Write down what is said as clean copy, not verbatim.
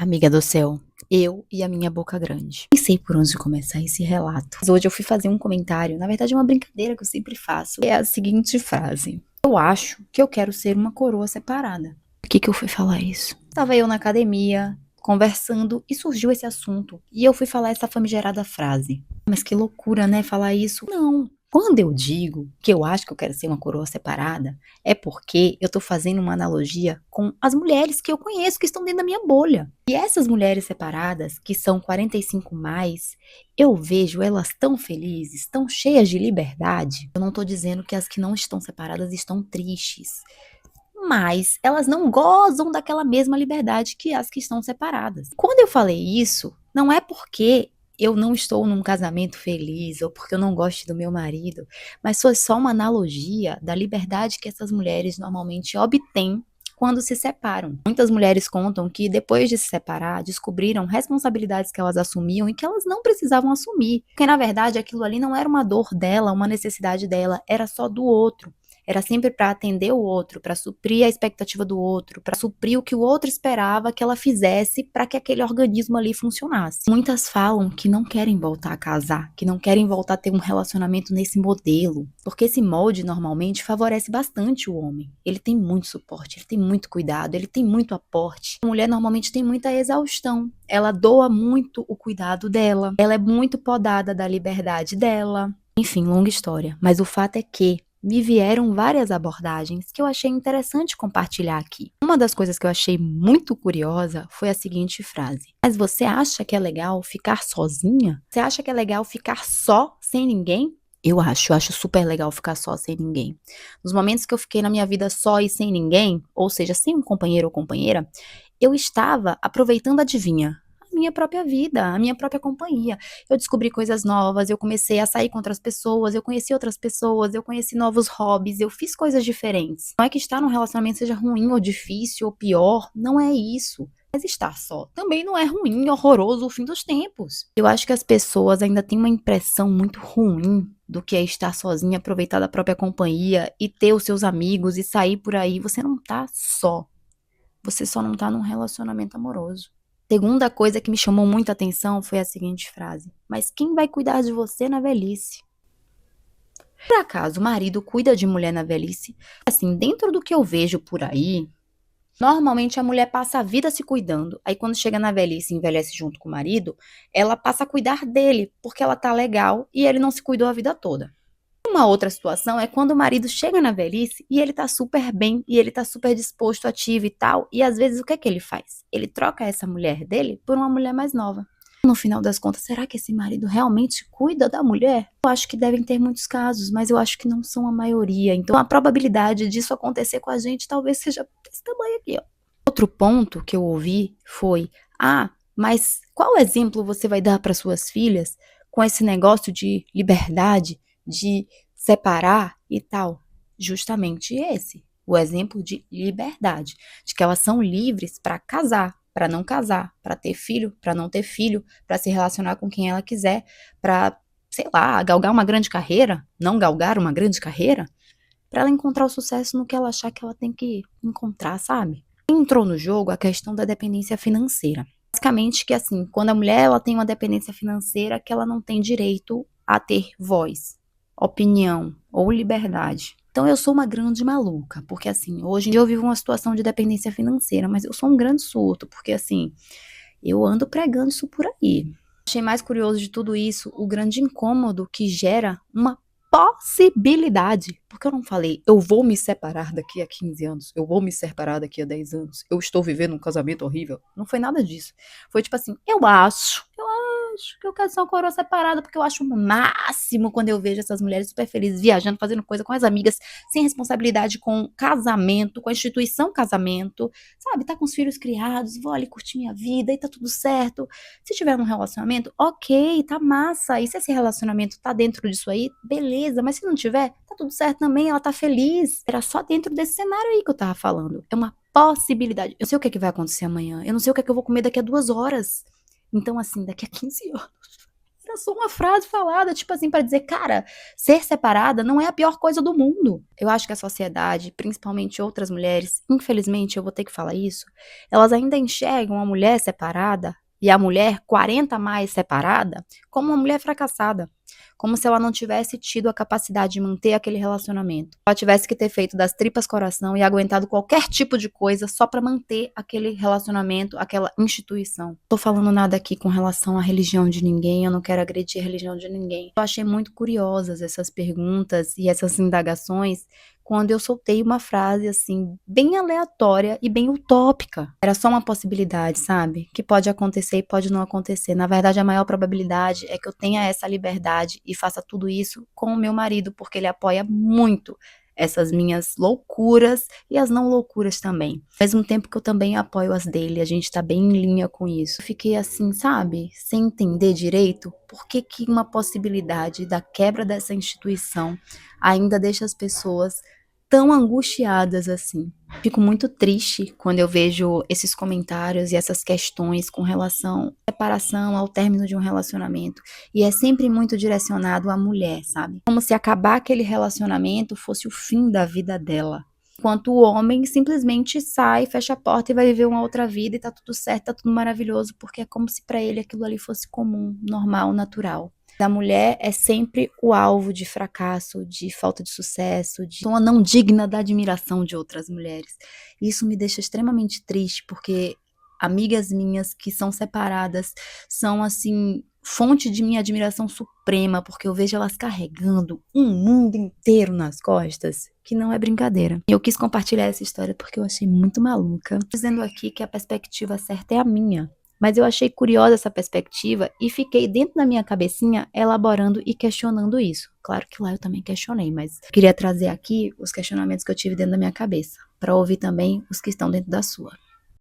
Amiga do céu, eu e a minha boca grande. Nem sei por onde começar esse relato. Mas hoje eu fui fazer um comentário, na verdade é uma brincadeira que eu sempre faço. É a seguinte frase: eu acho que eu quero ser uma coroa separada. Por que eu fui falar isso? Estava eu na academia, conversando, e surgiu esse assunto. E eu fui falar essa famigerada frase. Mas que loucura, né, falar isso? Não. Quando eu digo que eu acho que eu quero ser uma coroa separada, é porque eu tô fazendo uma analogia com as mulheres que eu conheço que estão dentro da minha bolha. E essas mulheres separadas, que são 45 mais, eu vejo elas tão felizes, tão cheias de liberdade. Eu não tô dizendo que as que não estão separadas estão tristes, mas elas não gozam daquela mesma liberdade que as que estão separadas. Quando eu falei isso, não é porque eu não estou num casamento feliz ou porque eu não gosto do meu marido, mas foi só uma analogia da liberdade que essas mulheres normalmente obtêm quando se separam. Muitas mulheres contam que depois de se separar, descobriram responsabilidades que elas assumiam e que elas não precisavam assumir, porque na verdade aquilo ali não era uma dor dela, uma necessidade dela, era só do outro. Era sempre para atender o outro, para suprir a expectativa do outro, para suprir o que o outro esperava que ela fizesse para que aquele organismo ali funcionasse. Muitas falam que não querem voltar a casar, que não querem voltar a ter um relacionamento nesse modelo, porque esse molde normalmente favorece bastante o homem. Ele tem muito suporte, ele tem muito cuidado, ele tem muito aporte. A mulher normalmente tem muita exaustão. Ela doa muito o cuidado dela, ela é muito podada da liberdade dela. Enfim, longa história, mas o fato é que me vieram várias abordagens que eu achei interessante compartilhar aqui. Uma das coisas que eu achei muito curiosa foi a seguinte frase: mas você acha que é legal ficar sozinha? Você acha que é legal ficar só, sem ninguém? Eu acho super legal ficar só, sem ninguém. Nos momentos que eu fiquei na minha vida só e sem ninguém, ou seja, sem um companheiro ou companheira, eu estava aproveitando, adivinha? A minha própria vida, a minha própria companhia. Eu descobri coisas novas, eu comecei a sair com outras pessoas, eu conheci outras pessoas, eu conheci novos hobbies, eu fiz coisas diferentes. Não é que estar num relacionamento seja ruim ou difícil ou pior, não é isso. Mas estar só também não é ruim, horroroso, o fim dos tempos. Eu acho que as pessoas ainda têm uma impressão muito ruim do que é estar sozinha, aproveitar da própria companhia e ter os seus amigos e sair por aí. Você não tá só. Você só não tá num relacionamento amoroso. Segunda coisa que me chamou muita atenção foi a seguinte frase: mas quem vai cuidar de você na velhice? Por acaso o marido cuida de mulher na velhice? Assim, dentro do que eu vejo por aí, normalmente a mulher passa a vida se cuidando. Aí quando chega na velhice e envelhece junto com o marido, ela passa a cuidar dele, porque ela tá legal e ele não se cuidou a vida toda. Uma outra situação é quando o marido chega na velhice e ele tá super bem, e ele tá super disposto, ativo e tal, e às vezes o que é que ele faz? Ele troca essa mulher dele por uma mulher mais nova. No final das contas, será que esse marido realmente cuida da mulher? Eu acho que devem ter muitos casos, mas eu acho que não são a maioria. Então a probabilidade disso acontecer com a gente talvez seja desse tamanho aqui, ó. Outro ponto que eu ouvi foi: mas qual exemplo você vai dar para suas filhas com esse negócio de liberdade, de separar e tal? Justamente esse, o exemplo de liberdade, de que elas são livres para casar, para não casar, para ter filho, para não ter filho, para se relacionar com quem ela quiser, para, sei lá, galgar uma grande carreira, não galgar uma grande carreira, para ela encontrar o sucesso no que ela achar que ela tem que encontrar, sabe? Entrou no jogo a questão da dependência financeira. Basicamente que assim, quando a mulher ela tem uma dependência financeira, que ela não tem direito a ter voz, opinião ou liberdade. Então eu sou uma grande maluca, porque assim, hoje em dia eu vivo uma situação de dependência financeira, mas eu sou um grande surto, porque assim, eu ando pregando isso por aí. Achei mais curioso de tudo isso o grande incômodo que gera uma possibilidade. Porque eu não falei, eu vou me separar daqui a 15 anos, eu vou me separar daqui a 10 anos, eu estou vivendo um casamento horrível. Não foi nada disso. Foi tipo assim, eu acho que eu quero ser uma coroa separada, porque eu acho o máximo quando eu vejo essas mulheres super felizes, viajando, fazendo coisa com as amigas, sem responsabilidade com casamento, com a instituição casamento, sabe? Tá com os filhos criados, vou ali curtir minha vida e tá tudo certo. Se tiver um relacionamento, ok, tá massa. E se esse relacionamento tá dentro disso aí, beleza. Mas se não tiver, tá tudo certo também, ela tá feliz. Era só dentro desse cenário aí que eu tava falando. É uma possibilidade. Eu não sei o que é que vai acontecer amanhã. Eu não sei o que é que eu vou comer daqui a 2 horas. Então, assim, daqui a 15 anos. Era só uma frase falada, tipo assim, pra dizer, cara, ser separada não é a pior coisa do mundo. Eu acho que a sociedade, principalmente outras mulheres, infelizmente eu vou ter que falar isso, elas ainda enxergam a mulher separada e a mulher 40 a mais separada como uma mulher fracassada. Como se ela não tivesse tido a capacidade de manter aquele relacionamento. Ela tivesse que ter feito das tripas coração e aguentado qualquer tipo de coisa só pra manter aquele relacionamento, aquela instituição. Não tô falando nada aqui com relação à religião de ninguém, eu não quero agredir a religião de ninguém. Eu achei muito curiosas essas perguntas e essas indagações quando eu soltei uma frase assim, bem aleatória e bem utópica. Era só uma possibilidade, sabe? Que pode acontecer e pode não acontecer. Na verdade, a maior probabilidade é que eu tenha essa liberdade e faça tudo isso com o meu marido, porque ele apoia muito essas minhas loucuras e as não loucuras também. Ao mesmo tempo que eu também apoio as dele, a gente tá bem em linha com isso. Eu fiquei assim, sabe? Sem entender direito por que que uma possibilidade da quebra dessa instituição ainda deixa as pessoas tão angustiadas assim. Fico muito triste quando eu vejo esses comentários e essas questões com relação à separação, ao término de um relacionamento. E é sempre muito direcionado à mulher, sabe? Como se acabar aquele relacionamento fosse o fim da vida dela. Enquanto o homem simplesmente sai, fecha a porta e vai viver uma outra vida e tá tudo certo, tá tudo maravilhoso, porque é como se pra ele aquilo ali fosse comum, normal, natural. Da mulher é sempre o alvo de fracasso, de falta de sucesso, de uma não digna da admiração de outras mulheres. Isso me deixa extremamente triste, porque amigas minhas que são separadas são, assim, fonte de minha admiração suprema, porque eu vejo elas carregando um mundo inteiro nas costas, que não é brincadeira. E eu quis compartilhar essa história porque eu achei muito maluca. Dizendo aqui que a perspectiva certa é a minha. Mas eu achei curiosa essa perspectiva e fiquei dentro da minha cabecinha elaborando e questionando isso. Claro que lá eu também questionei, mas queria trazer aqui os questionamentos que eu tive dentro da minha cabeça, para ouvir também os que estão dentro da sua.